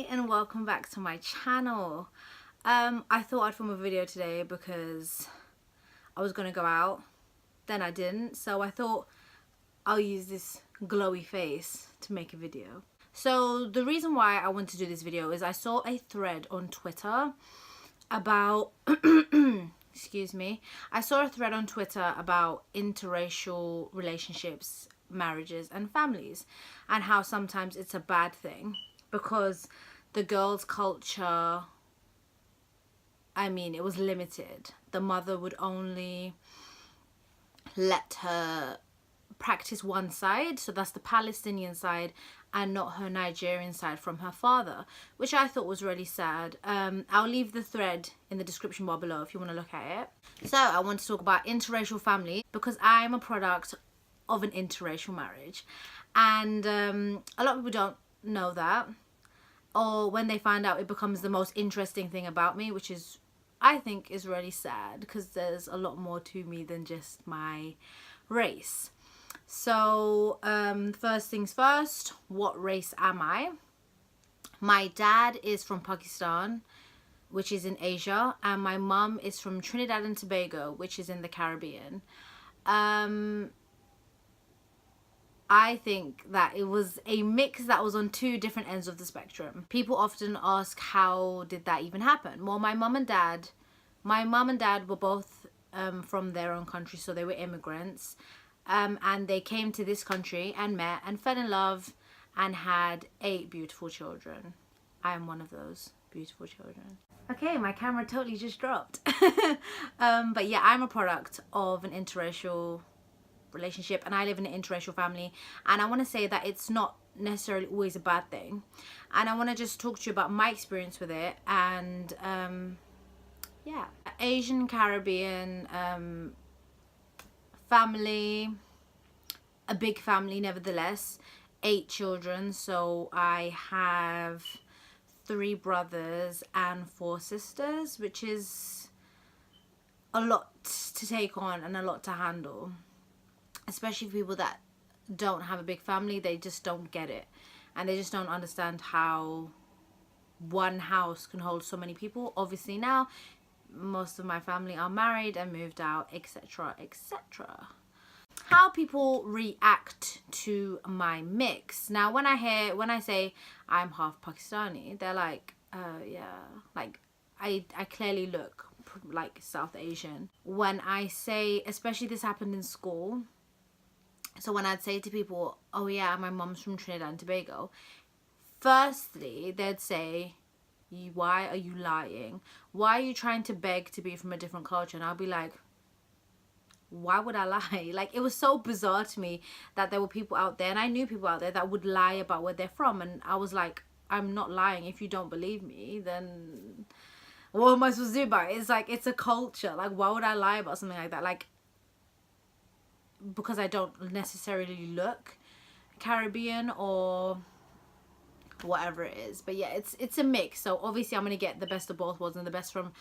and welcome back to my channel. I thought I'd film a video today because I was gonna go out, then I didn't, so I thought I'll use this glowy face to make a video. So the reason why I wanted to do this video is I saw a thread on Twitter about excuse me, I saw a thread on Twitter about interracial relationships, marriages and families, and how sometimes it's a bad thing because the girl's culture, I mean, it was limited. The mother would only let her practice one side, so that's the Palestinian side, and not her Nigerian side from her father, which I thought was really sad. I'll leave the thread in the description bar below if you want to look at it. So I want to talk about interracial family because I'm a product of an interracial marriage, and a lot of people don't know that, or when they find out, it becomes the most interesting thing about me, which is, I think, is really sad because there's a lot more to me than just my race. So first things first, what race am I? My dad is from Pakistan, which is in Asia, and my mum is from Trinidad and Tobago, which is in the Caribbean. I think that it was a mix that was on two different ends of the spectrum. People often ask, how did that even happen? Well, my mum and dad were both from their own country, so they were immigrants. And they came to this country and met and fell in love and had 8 beautiful children. I am one of those beautiful children. Okay, my camera totally just dropped. But yeah, I'm a product of an interracial relationship, and I live in an interracial family, and I want to say that it's not necessarily always a bad thing, and I want to just talk to you about my experience with it. And yeah, Asian Caribbean family, a big family nevertheless, 8 children, so I have 3 brothers and 4 sisters, which is a lot to take on and a lot to handle, especially for people that don't have a big family. They just don't get it, and they just don't understand how one house can hold so many people. Obviously now most of my family are married and moved out, etc, etc. How people react to my mix. Now when I say I'm half Pakistani, they're like, yeah, like I clearly look like South Asian. When I say, especially this happened in school, so when I'd say to people, oh yeah, my mom's from Trinidad and Tobago, firstly they'd say, why are you lying? Why are you trying to beg to be from a different culture? And I'll be like, why would I lie? Like, it was so bizarre to me that there were people out there, and I knew people out there that would lie about where they're from, and I was like, I'm not lying. If you don't believe me, then what am I supposed to do about it? It's like, it's a culture. Like, why would I lie about something like that? Like, because I don't necessarily look Caribbean or whatever it is. But yeah, it's a mix, so obviously I'm gonna get the best of both worlds and the best from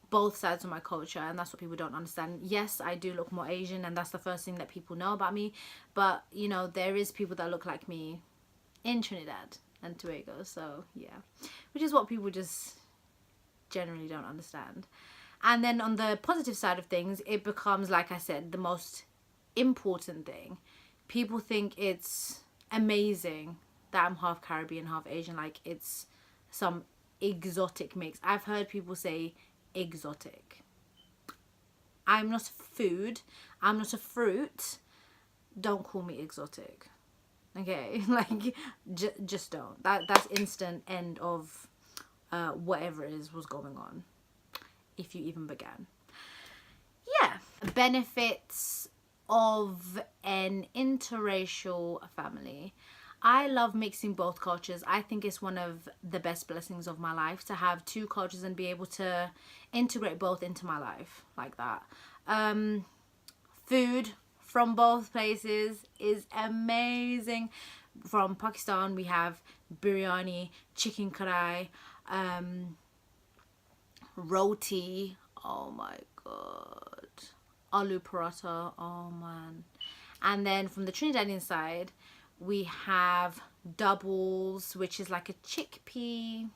both sides of my culture, and that's what people don't understand. Yes, I do look more Asian, and that's the first thing that people know about me, but you know, there is people that look like me in Trinidad and Tobago, so yeah, which is what people just generally don't understand. And then on the positive side of things, it becomes, like I said, the most important thing. People think it's amazing that I'm half Caribbean, half Asian, like it's some exotic mix. I've heard people say exotic. I'm not a food, I'm not a fruit, don't call me exotic, okay? Like, just don't. That's instant end of whatever it is was going on, if you even began. Yeah, benefits of an interracial family. I love mixing both cultures. I think it's one of the best blessings of my life to have 2 cultures and be able to integrate both into my life like that. Food from both places is amazing. From Pakistan we have biryani, chicken karai, roti, oh my god, aloo paratha, oh man. And then from the Trinidadian side we have doubles, which is like a chickpea.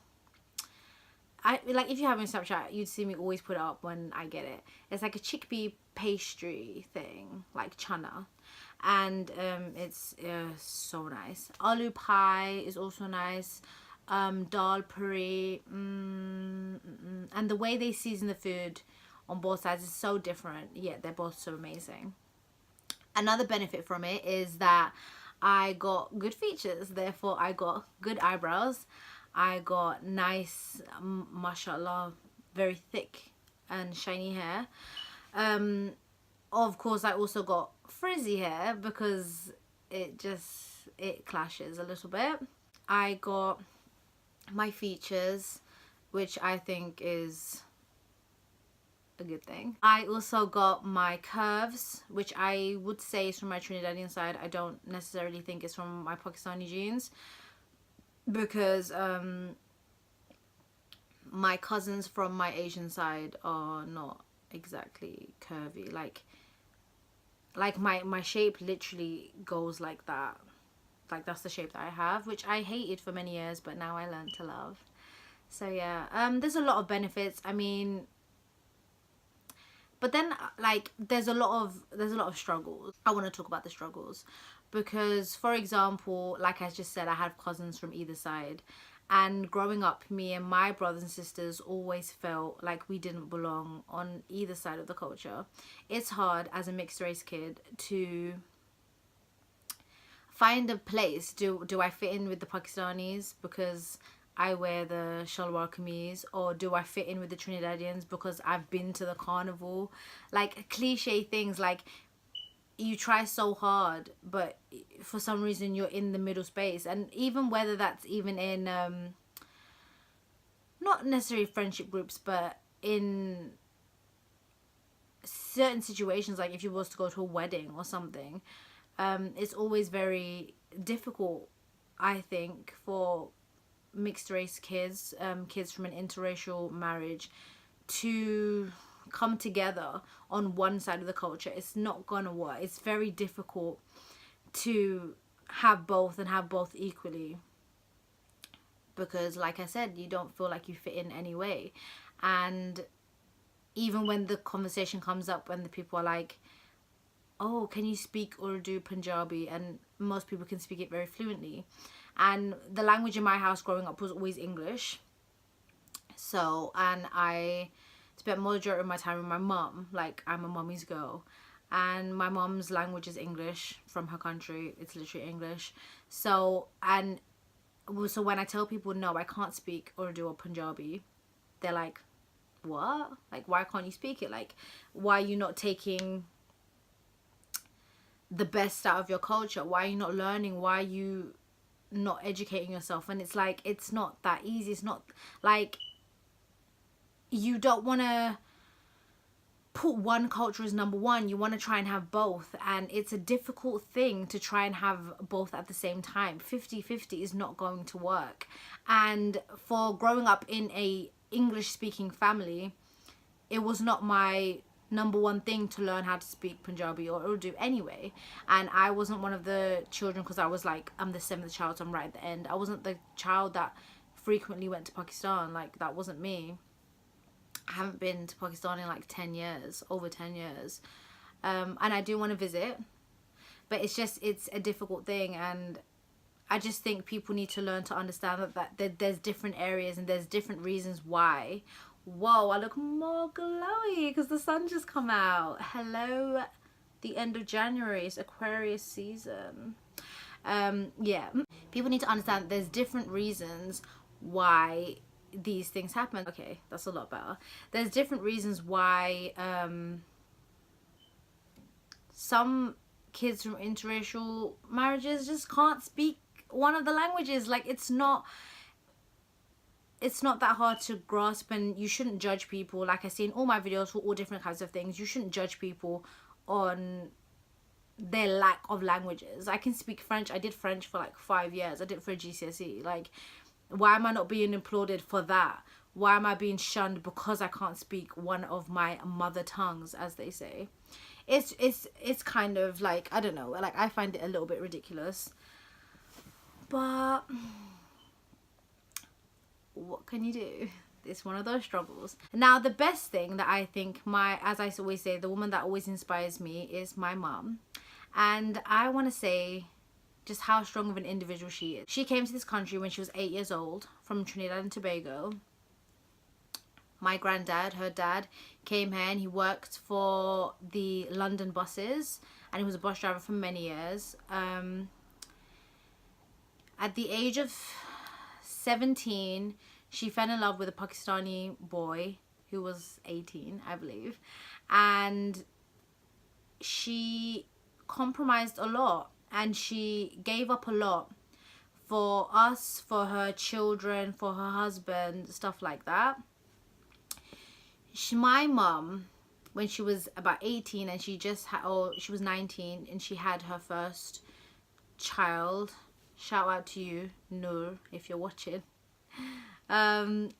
I like, if you have me on Snapchat, you'd see me always put it up when I get it. It's like a chickpea pastry thing, like chana, and it's so nice. Aloo pie is also nice. Dal puri, and the way they season the food on both sides is so different, yet they're both so amazing. Another benefit from it is that I got good features, therefore I got good eyebrows. I got nice, mashallah, very thick and shiny hair. Of course, I also got frizzy hair because it clashes a little bit. I got my features, which I think is a good thing. I also got my curves, which I would say is from my Trinidadian side. I don't necessarily think it's from my Pakistani genes, because my cousins from my Asian side are not exactly curvy. Like my shape literally goes like that. Like, that's the shape that I have, which I hated for many years, but now I learned to love. So yeah, there's a lot of benefits. I mean, but then like there's a lot of struggles. I want to talk about the struggles because, for example, like I just said, I have cousins from either side, and growing up, me and my brothers and sisters always felt like we didn't belong on either side of the culture. It's hard as a mixed race kid to find a place. Do I fit in with the Pakistanis because I wear the shalwar kameez, or do I fit in with the Trinidadians because I've been to the carnival? Like, cliche things, like you try so hard but for some reason you're in the middle space. And even whether that's even in not necessarily friendship groups, but in certain situations, like if you was to go to a wedding or something, it's always very difficult, I think, for mixed race kids, kids from an interracial marriage, to come together on one side of the culture. It's not gonna work. It's very difficult to have both and have both equally, because like I said, you don't feel like you fit in any way. And even when the conversation comes up, when the people are like, oh, can you speak Urdu, Punjabi? And most people can speak it very fluently. And the language in my house growing up was always English. So, and I spent majority of my time with my mum. Like, I'm a mummy's girl. And my mum's language is English from her country. It's literally English. So, so when I tell people, no, I can't speak Urdu or Punjabi, they're like, what? Like, why can't you speak it? Like, why are you not taking the best out of your culture? Why are you not learning? Why are you not educating yourself? And it's like, it's not that easy. It's not like, you don't want to put one culture as number one. You want to try and have both, and it's a difficult thing to try and have both at the same time. 50-50 is not going to work. And for growing up in a English speaking family, it was not my number one thing to learn how to speak Punjabi or Urdu anyway. And I wasn't one of the children, because I was like, I'm the 7th child, so I'm right at the end. I wasn't the child that frequently went to Pakistan. Like, that wasn't me. I haven't been to Pakistan in like 10 years, over 10 years. And I do want to visit, but it's a difficult thing. And I just think people need to learn to understand that there's different areas and there's different reasons why. Whoa, I look more glowy because the sun just come out. Hello, the end of January, it's Aquarius season. Yeah, people need to understand that there's different reasons why these things happen. Okay, that's a lot better. There's different reasons why some kids from interracial marriages just can't speak one of the languages. Like, it's not that hard to grasp, and you shouldn't judge people. Like I say in all my videos for all different kinds of things, you shouldn't judge people on their lack of languages. I can speak French. I did French for like 5 years. I did it for a GCSE. Like, why am I not being applauded for that? Why am I being shunned because I can't speak one of my mother tongues, as they say? It's kind of like, I don't know, like, I find it a little bit ridiculous. But what can you do? It's one of those struggles. Now, the best thing that I think, as I always say, the woman that always inspires me is my mum. And I want to say just how strong of an individual she is. She came to this country when she was 8 years old from Trinidad and Tobago. My granddad, her dad, came here and he worked for the London buses, and he was a bus driver for many years. At the age of 17, she fell in love with a Pakistani boy who was 18, I believe, and she compromised a lot and she gave up a lot for us, for her children, for her husband, stuff like that. My mum, when she was about 18 and she was 19 and she had her first child, shout out to you, Noor, if you're watching. And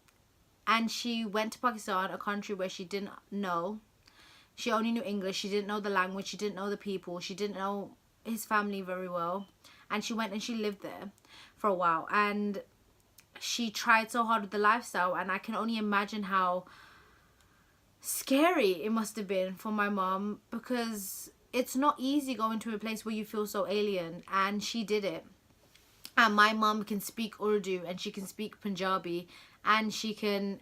she went to Pakistan, a country where she didn't know. She only knew English. She didn't know the language. She didn't know the people. She didn't know his family very well. And she went and she lived there for a while. And she tried so hard with the lifestyle. And I can only imagine how scary it must have been for my mom, because it's not easy going to a place where you feel so alien. And she did it. And my mum can speak Urdu and she can speak Punjabi and she can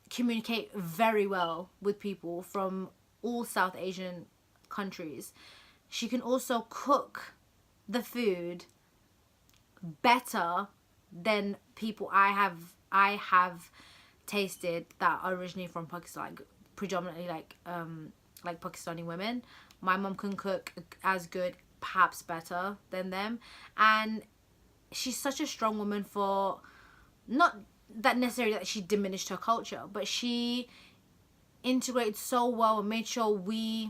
communicate very well with people from all South Asian countries. She can also cook the food better than people I have tasted that are originally from Pakistan, like predominantly like Pakistani women. My mum can cook as good, perhaps better than them, and she's such a strong woman. For not that necessarily that she diminished her culture, but she integrated so well and made sure we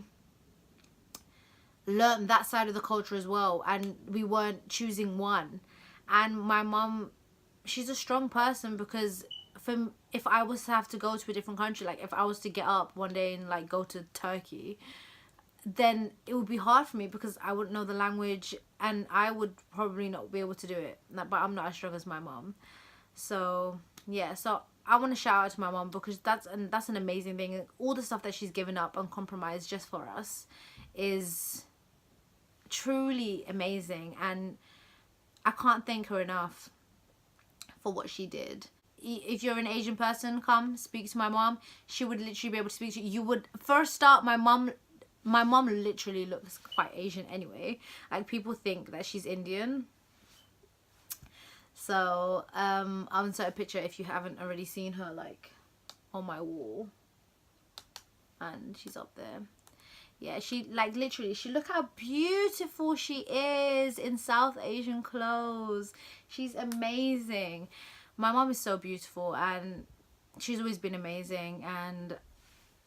learned that side of the culture as well, and we weren't choosing one. And my mum, she's a strong person, because if I was to have to go to a different country, like if I was to get up one day and like go to Turkey, then it would be hard for me because I wouldn't know the language and I would probably not be able to do it. But I'm not as strong as my mom. So yeah, so I want to shout out to my mom, because that's an amazing thing. All the stuff that she's given up and compromised just for us is truly amazing, and I can't thank her enough for what she did. If you're an Asian person, come speak to my mom. She would literally be able to speak to you. You would first start, my mom literally looks quite Asian anyway. Like, people think that she's Indian. So I'll insert a picture if you haven't already seen her, like on my wall, and she's up there. Yeah, she like literally, look how beautiful she is in South Asian clothes. She's amazing. My mom is so beautiful and she's always been amazing, and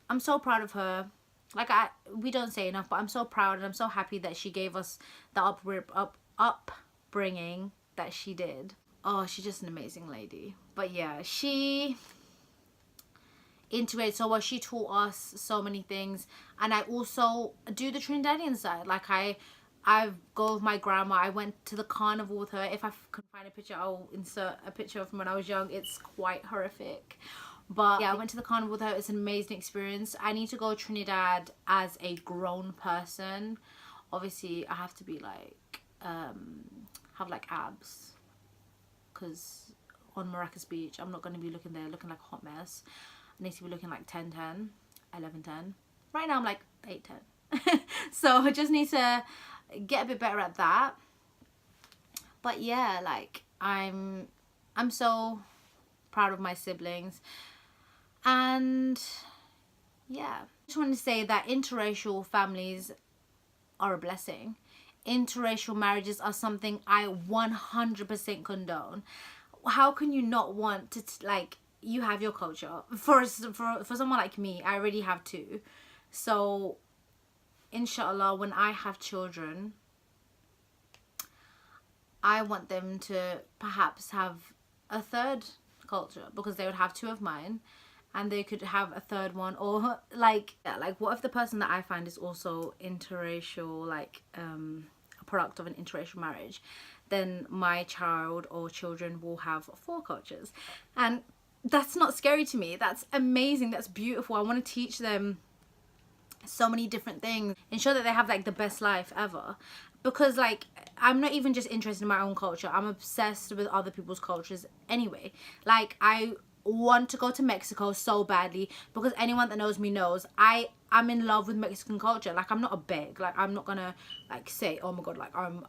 I'm so proud of her. Like, we don't say enough, but I'm so proud and I'm so happy that she gave us the upbringing that she did. Oh, she's just an amazing lady. But yeah, she integrated so well. She taught us so many things, and I also do the Trinidadian side. Like, I go with my grandma. I went to the carnival with her. If I can find a picture, I'll insert a picture from when I was young. It's quite horrific. But yeah, I went to the carnival with her. It's an amazing experience. I need to go to Trinidad as a grown person. Obviously, I have to be like, have like abs. Because on Maracas Beach, I'm not going to be looking there looking like a hot mess. I need to be looking like 10'10", 11'10". Right now, I'm like 8'10". So I just need to get a bit better at that. But yeah, like, I'm so proud of my siblings. And yeah, I just want to say that interracial families are a blessing. Interracial marriages are something I 100% condone. How can you not want to, like, you have your culture. For someone like me, I already have two. So inshallah, when I have children, I want them to perhaps have a third culture, because they would have two of mine and they could have a third one. Or like, yeah, like, what if the person that I find is also interracial, like a product of an interracial marriage? then my child or children will have 4 cultures. And that's not scary to me. That's amazing. That's beautiful. I want to teach them so many different things, ensure that they have like the best life ever. Because like, I'm not even just interested in my own culture, I'm obsessed with other people's cultures anyway. Like, I want to go to Mexico so badly, because anyone that knows me knows I'm in love with Mexican culture. Like, I'm not a beg, like I'm not gonna like say, oh my god, like I'm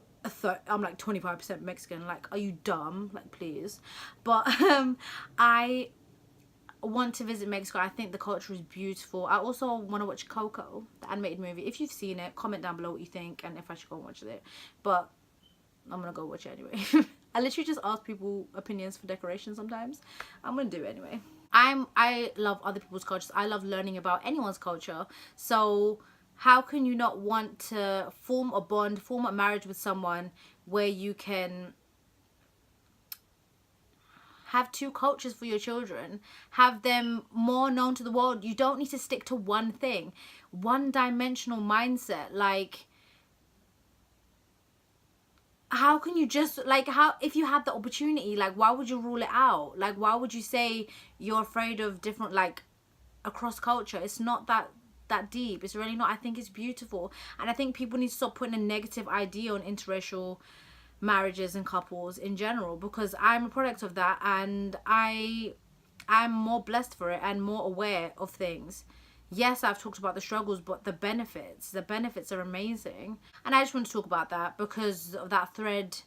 like 25% Mexican. Like, are you dumb? Like, please. But I want to visit Mexico. I think the culture is beautiful. I also want to watch Coco, the animated movie. If you've seen it, comment down below what you think and if I should go and watch it. But I'm gonna go watch it anyway. I literally just ask people opinions for decoration sometimes. I'm gonna do it anyway. I love other people's cultures. I love learning about anyone's culture. So how can you not want to form a bond, form a marriage with someone where you can have 2 cultures for your children, have them more known to the world? You don't need to stick to one thing, one-dimensional mindset. Like, how can you just, like, how, if you had the opportunity, like, why would you rule it out? Like, why would you say you're afraid of different, like, across culture? It's not that deep. It's really not. I think it's beautiful, and I think people need to stop putting a negative idea on interracial marriages and couples in general, because I'm a product of that, and I'm more blessed for it and more aware of things. Yes, I've talked about the struggles, but the benefits are amazing. And I just want to talk about that because of that thread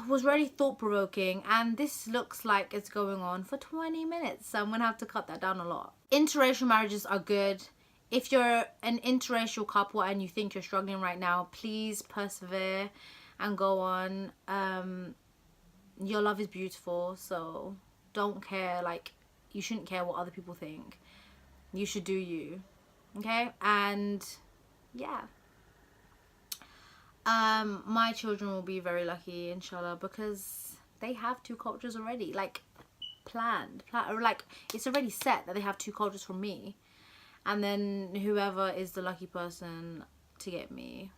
was really thought-provoking, and this looks like it's going on for 20 minutes, so I'm gonna have to cut that down a lot. Interracial marriages are good. If you're an interracial couple and you think you're struggling right now, please persevere and go on. Your love is beautiful, so don't care. Like, you shouldn't care what other people think. You should do you, okay? And yeah, my children will be very lucky, inshallah, because they have 2 cultures already, like planned, like it's already set that they have 2 cultures from me. And then whoever is the lucky person to get me,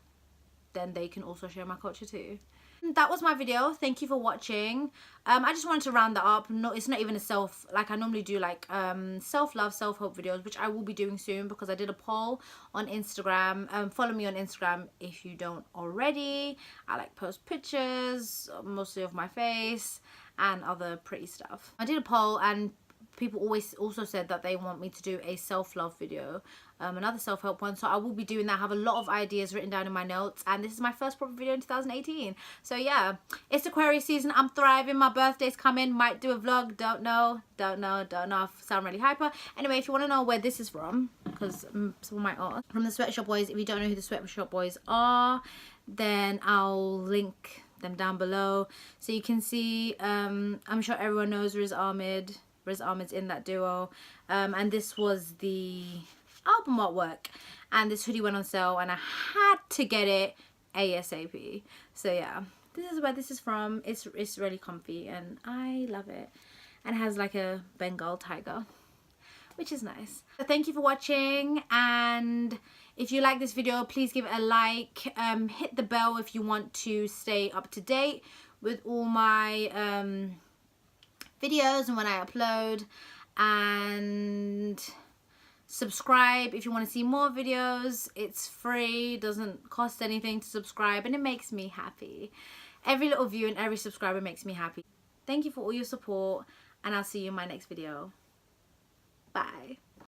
then they can also share my culture too. That was my video. Thank you for watching. I just wanted to round that up. No, it's not even a self, like I normally do, like self-love, self-help videos, which I will be doing soon, because I did a poll on Instagram. Follow me on Instagram if you don't already. I like post pictures, mostly of my face and other pretty stuff. I did a poll, and people always also said that they want me to do a self-love video, another self-help one, so I will be doing that. I have a lot of ideas written down in my notes, and this is my first proper video in 2018. So yeah, it's Aquarius season. I'm thriving. My birthday's coming. Might do a vlog. Don't know. I sound really hyper. Anyway, if you want to know where this is from, because some might ask, from the Sweatshop Boys. If you don't know who the Sweatshop Boys are, then I'll link them down below so you can see. I'm sure everyone knows Riz Ahmed's in that duo, and this was the album artwork, and this hoodie went on sale and I had to get it ASAP. So yeah, this is where this is from. It's really comfy and I love it, and it has like a Bengal tiger, which is nice. So thank you for watching, and if you like this video, please give it a like. Hit the bell if you want to stay up to date with all my videos and when I upload, and subscribe if you want to see more videos. It's free, doesn't cost anything to subscribe, and it makes me happy. Every little view and every subscriber makes me happy. Thank you for all your support, and I'll see you in my next video. Bye.